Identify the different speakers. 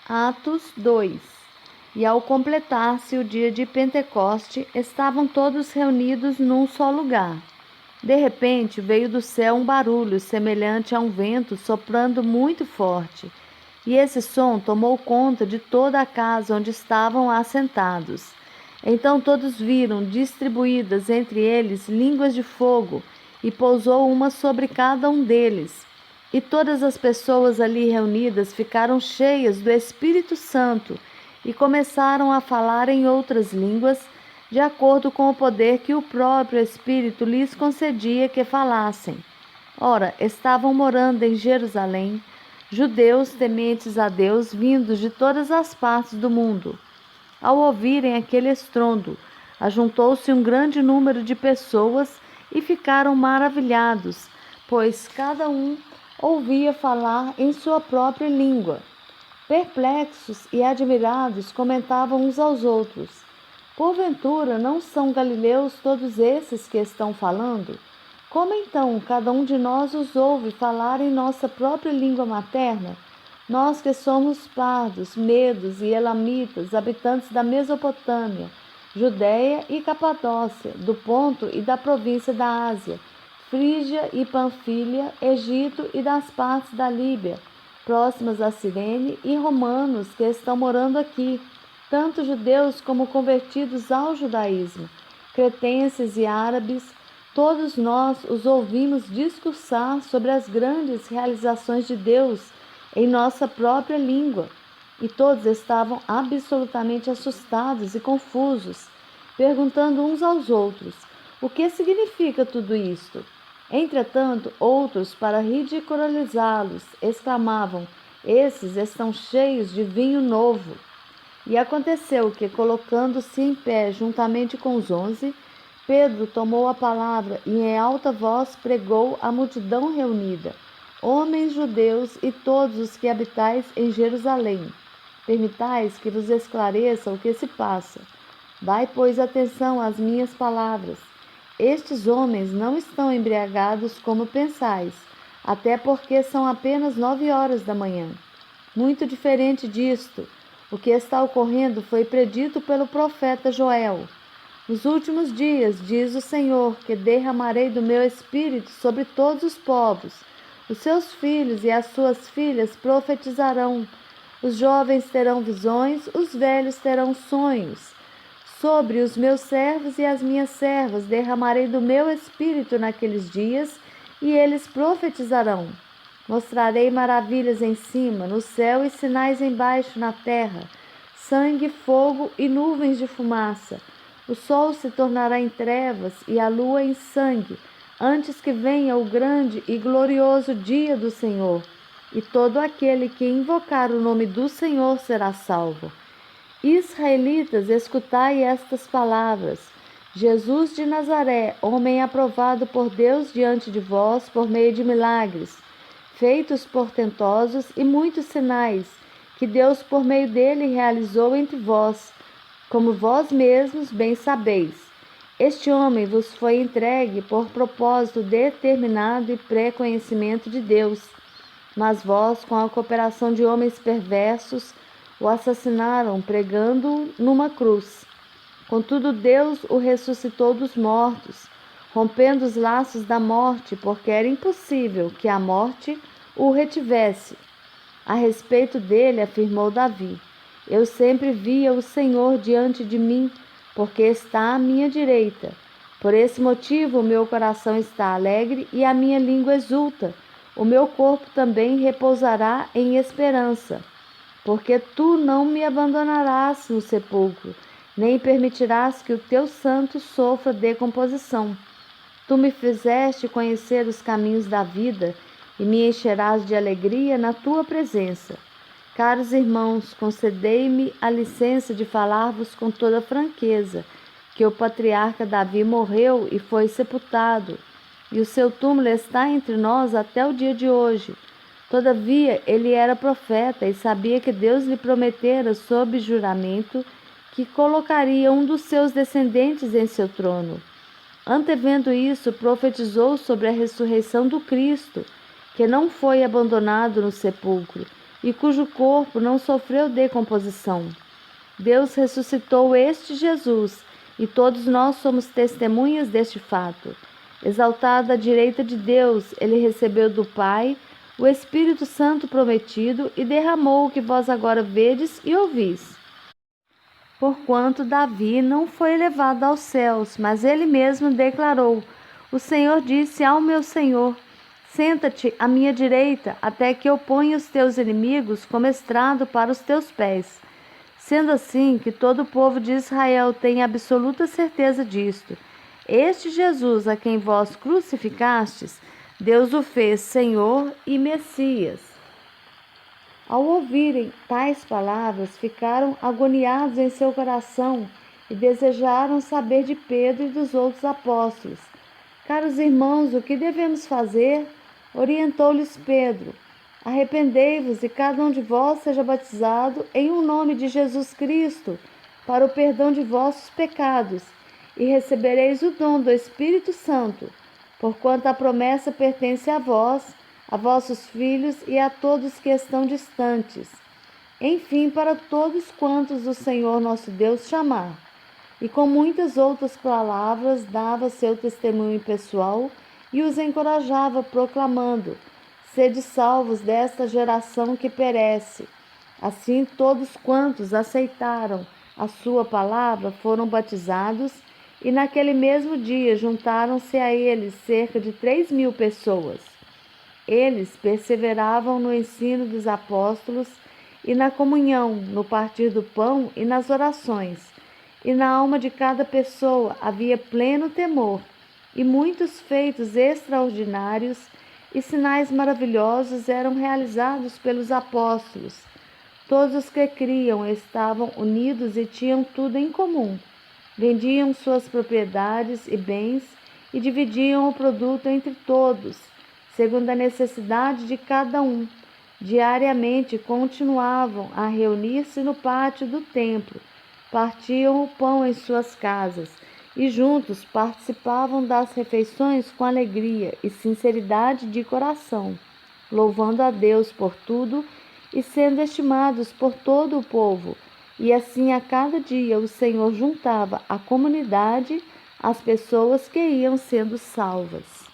Speaker 1: Atos 2. E ao completar-se o dia de Pentecoste, estavam todos reunidos num só lugar. De repente veio do céu um barulho semelhante a um vento soprando muito forte, e esse som tomou conta de toda a casa onde estavam assentados. Então todos viram distribuídas entre eles línguas de fogo, e pousou uma sobre cada um deles. E todas as pessoas ali reunidas ficaram cheias do Espírito Santo e começaram a falar em outras línguas, de acordo com o poder que o próprio Espírito lhes concedia que falassem. Ora, estavam morando em Jerusalém judeus tementes a Deus, vindos de todas as partes do mundo. Ao ouvirem aquele estrondo, ajuntou-se um grande número de pessoas e ficaram maravilhados, pois cada um ouvia falar em sua própria língua. Perplexos e admirados, comentavam uns aos outros: porventura não são galileus todos esses que estão falando? Como então cada um de nós os ouve falar em nossa própria língua materna? Nós que somos pardos, medos e elamitas, habitantes da Mesopotâmia, Judéia e Capadócia, do Ponto e da província da Ásia, Frígia e Panfilha, Egito e das partes da Líbia, próximas a Cirene, e romanos que estão morando aqui, tanto judeus como convertidos ao judaísmo, cretenses e árabes, todos nós os ouvimos discursar sobre as grandes realizações de Deus em nossa própria língua. E todos estavam absolutamente assustados e confusos, perguntando uns aos outros: o que significa tudo isto? Entretanto, outros, para ridicularizá-los, exclamavam: esses estão cheios de vinho novo. E aconteceu que, colocando-se em pé juntamente com os 11, Pedro tomou a palavra e em alta voz pregou à multidão reunida: homens judeus e todos os que habitais em Jerusalém, permitais que vos esclareça o que se passa. Dai, pois, atenção às minhas palavras. Estes homens não estão embriagados como pensais, até porque são apenas 9 horas da manhã. Muito diferente disto, o que está ocorrendo foi predito pelo profeta Joel. Nos últimos dias, diz o Senhor, que derramarei do meu espírito sobre todos os povos. Os seus filhos e as suas filhas profetizarão. Os jovens terão visões, os velhos terão sonhos. Sobre os meus servos e as minhas servas derramarei do meu espírito naqueles dias, e eles profetizarão. Mostrarei maravilhas em cima, no céu, e sinais embaixo na terra: sangue, fogo e nuvens de fumaça. O sol se tornará em trevas e a lua em sangue, antes que venha o grande e glorioso dia do Senhor. E todo aquele que invocar o nome do Senhor será salvo. Israelitas, escutai estas palavras: Jesus de Nazaré, homem aprovado por Deus diante de vós por meio de milagres, feitos portentosos e muitos sinais, que Deus por meio dele realizou entre vós, como vós mesmos bem sabeis. Este homem vos foi entregue por propósito determinado e pré-conhecimento de Deus, mas vós, com a cooperação de homens perversos, o assassinaram pregando-o numa cruz. Contudo, Deus o ressuscitou dos mortos, rompendo os laços da morte, porque era impossível que a morte o retivesse. A respeito dele, afirmou Davi: eu sempre via o Senhor diante de mim, porque está à minha direita. Por esse motivo, o meu coração está alegre e a minha língua exulta. O meu corpo também repousará em esperança. Porque tu não me abandonarás no sepulcro, nem permitirás que o teu santo sofra decomposição. Tu me fizeste conhecer os caminhos da vida e me encherás de alegria na tua presença. Caros irmãos, concedei-me a licença de falar-vos com toda franqueza, que o patriarca Davi morreu e foi sepultado, e o seu túmulo está entre nós até o dia de hoje. Todavia, ele era profeta e sabia que Deus lhe prometera sob juramento que colocaria um dos seus descendentes em seu trono. Antevendo isso, profetizou sobre a ressurreição do Cristo, que não foi abandonado no sepulcro, e cujo corpo não sofreu decomposição. Deus ressuscitou este Jesus, e todos nós somos testemunhas deste fato. Exaltado à direita de Deus, ele recebeu do Pai o Espírito Santo prometido e derramou o que vós agora vedes e ouvis. Porquanto Davi não foi elevado aos céus, mas ele mesmo declarou: O Senhor disse ao meu Senhor: Senta-te à minha direita, até que eu ponha os teus inimigos como estrado para os teus pés. Sendo assim, que todo o povo de Israel tenha absoluta certeza disto: este Jesus a quem vós crucificastes, Deus o fez Senhor e Messias. Ao ouvirem tais palavras, ficaram agoniados em seu coração e desejaram saber de Pedro e dos outros apóstolos. Caros irmãos, o que devemos fazer? Orientou-lhes Pedro: Arrependei-vos e cada um de vós seja batizado em um nome de Jesus Cristo, para o perdão de vossos pecados, e recebereis o dom do Espírito Santo, porquanto a promessa pertence a vós, a vossos filhos e a todos que estão distantes, enfim, para todos quantos o Senhor nosso Deus chamar. E com muitas outras palavras dava seu testemunho pessoal e os encorajava, proclamando: Sede salvos desta geração que perece. Assim, todos quantos aceitaram a sua palavra foram batizados, e naquele mesmo dia juntaram-se a eles cerca de 3.000 pessoas. Eles perseveravam no ensino dos apóstolos e na comunhão, no partir do pão e nas orações. E na alma de cada pessoa havia pleno temor, e muitos feitos extraordinários e sinais maravilhosos eram realizados pelos apóstolos. Todos os que criam estavam unidos e tinham tudo em comum. Vendiam suas propriedades e bens e dividiam o produto entre todos, segundo a necessidade de cada um. Diariamente continuavam a reunir-se no pátio do templo, partiam o pão em suas casas e juntos participavam das refeições com alegria e sinceridade de coração, louvando a Deus por tudo e sendo estimados por todo o povo. E assim a cada dia o Senhor juntava à comunidade as pessoas que iam sendo salvas.